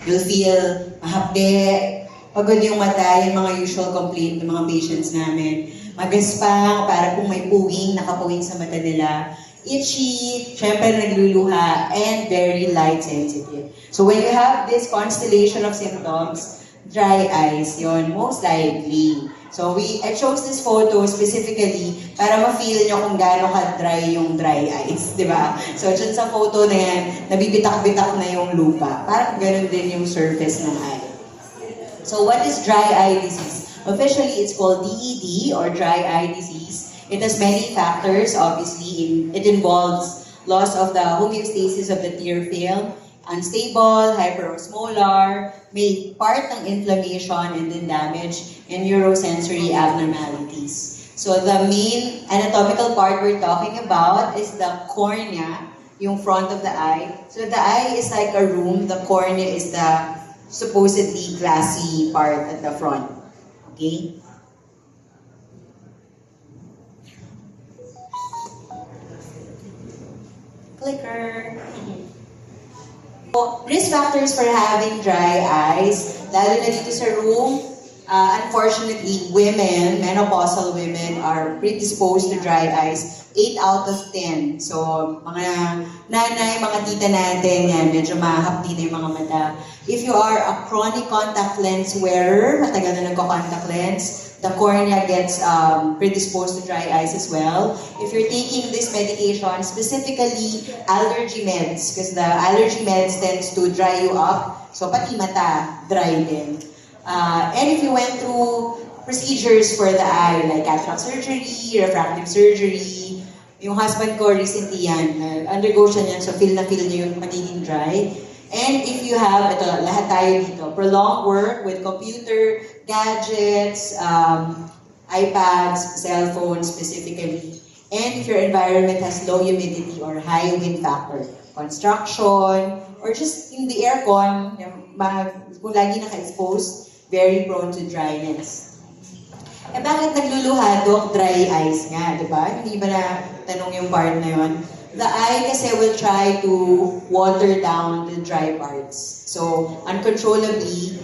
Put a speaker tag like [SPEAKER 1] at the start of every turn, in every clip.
[SPEAKER 1] You'll feel mahapde, pagod yung mata, yung mga usual complaint ng mga patients namin. Magaspang, para kung may puwing, nakapuwing sa mata nila. Itchy, syempre nagluluha, and very light sensitive. So when you have this constellation of symptoms, dry eyes, yon most likely. So I chose this photo specifically para ma-feel nyo kung gaano ka-dry yung dry eyes, di ba? So dyan sa photo na yan, nabibitak-bitak na yung lupa. Parang ganun din yung surface ng eye. So what is dry eye disease? Officially, it's called DED or dry eye disease. It has many factors, obviously. It involves loss of the homeostasis of the tear film, unstable, hyperosmolar, may part ng inflammation and then damage, and neurosensory abnormalities. So the main anatomical part we're talking about is the cornea, yung front of the eye. So the eye is like a room, the cornea is the supposedly glassy part at the front. Okay? Clicker. So, risk factors for having dry eyes, lalo na dito sa room, unfortunately, women, menopausal women, are predisposed to dry eyes. 8 out of 10. So, mga nanay, mga tita natin, yan, medyo mahapdi na yung mga mata. If you are a chronic contact lens wearer, matagal na nagko-contact lens, the cornea gets predisposed to dry eyes as well. If you're taking this medication, specifically allergy meds, because the allergy meds tends to dry you up, so pati mata, dry din. And if you went through procedures for the eye, like cataract surgery, refractive surgery, yung husband ko recently yan, undergo siya niyan, so feel na feel niyo yung pagiging dry. And if you have, ito, lahat tayo dito, prolonged work with computer, gadgets, iPads, cell phones specifically, and if your environment has low humidity or high wind factor, construction, or just in the aircon, kung lagi naka-exposed, very prone to dryness. Eh bakit nagluluha, Doc? Dry eyes nga, di ba? Hindi ba na tanong yung part na yun? The eye kasi will try to water down the dry parts. So, uncontrollably,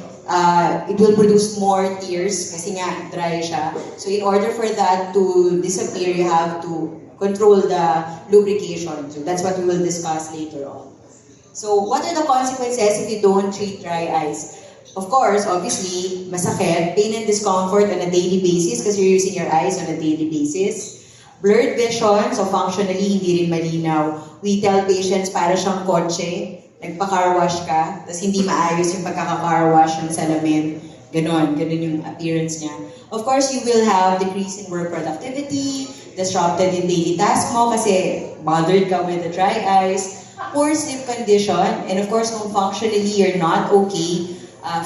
[SPEAKER 1] it will produce more tears kasi nga dry siya. So, in order for that to disappear, you have to control the lubrication. So, that's what we will discuss later on. So, what are the consequences if you don't treat dry eyes? Of course, obviously, masakit, pain and discomfort on a daily basis because you're using your eyes on a daily basis. Blurred vision, so functionally, hindi rin malinaw. We tell patients, para siyang kotse, nagpa-car wash ka, tapos hindi maayos yung pagkaka-car wash ng salamin. Ganon yung appearance niya. Of course, you will have decrease in work productivity, disrupted in daily task mo kasi bothered ka with the dry eyes, poor sleep condition, and of course, kung functionally you're not okay,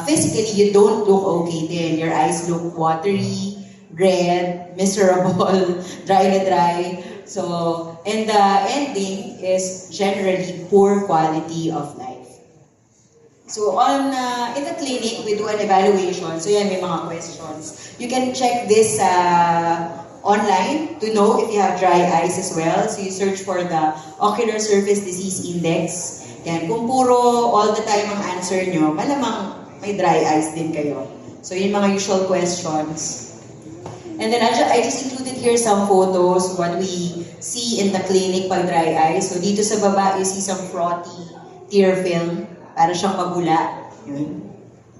[SPEAKER 1] physically you don't look okay then. Your eyes look watery, red, miserable, dry na dry. So, and the ending is generally poor quality of life. So, in the clinic, we do an evaluation. So, yan, may mga questions. You can check this online to know if you have dry eyes as well. So, you search for the Ocular Surface Disease Index. Yan, kung puro all the time ang answer nyo, malamang may dry eyes din kayo. So, yun mga usual questions. And then I just included here some photos, what we see in the clinic pag dry eyes. So dito sa baba, you see some frothy tear film, para siyang mabula. Yun.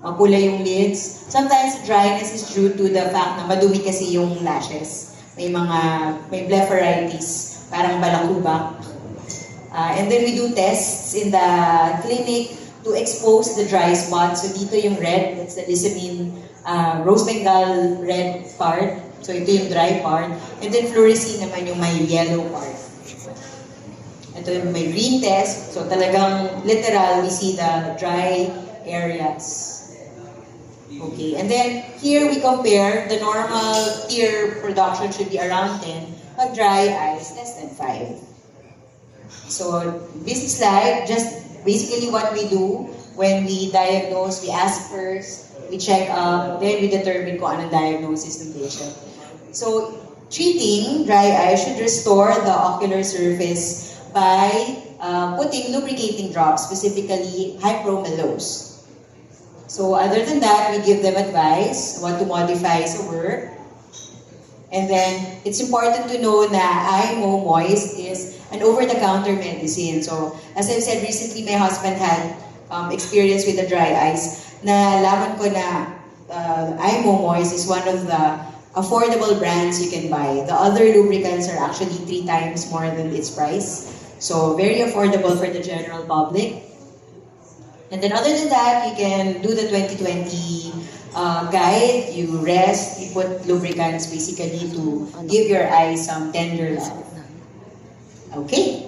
[SPEAKER 1] Mapula yung lids. Sometimes dryness is due to the fact na madumi kasi yung lashes. May blepharitis, parang balakubak. And then we do tests in the clinic to expose the dry spots. So dito yung red, that's the lissamine, rose bengal red part. So ito yung dry part. And then fluorescein naman yung may yellow part. Ito yung may green test. So talagang literal, we see the dry areas. Okay, and then here we compare the normal tear production should be around 10. Pag dry eyes, less than 5. So this slide, just basically what we do when we diagnose, we ask first, we check up, then we determine kung anong diagnosis ng patient. So, treating dry eye should restore the ocular surface by putting lubricating drops, specifically hypromelose. So other than that, we give them advice, what to modify sa work. And then, it's important to know na IMO Moist is an over-the-counter medicine. So, as I've said recently, my husband had experience with the dry ice. Nalaman ko na IMO Moist is one of the affordable brands you can buy. The other lubricants are actually 3 times more than its price. So, very affordable for the general public. And then other than that, you can do the 2020 guide, you rest, you put lubricants basically to give your eyes some tender love. Okay?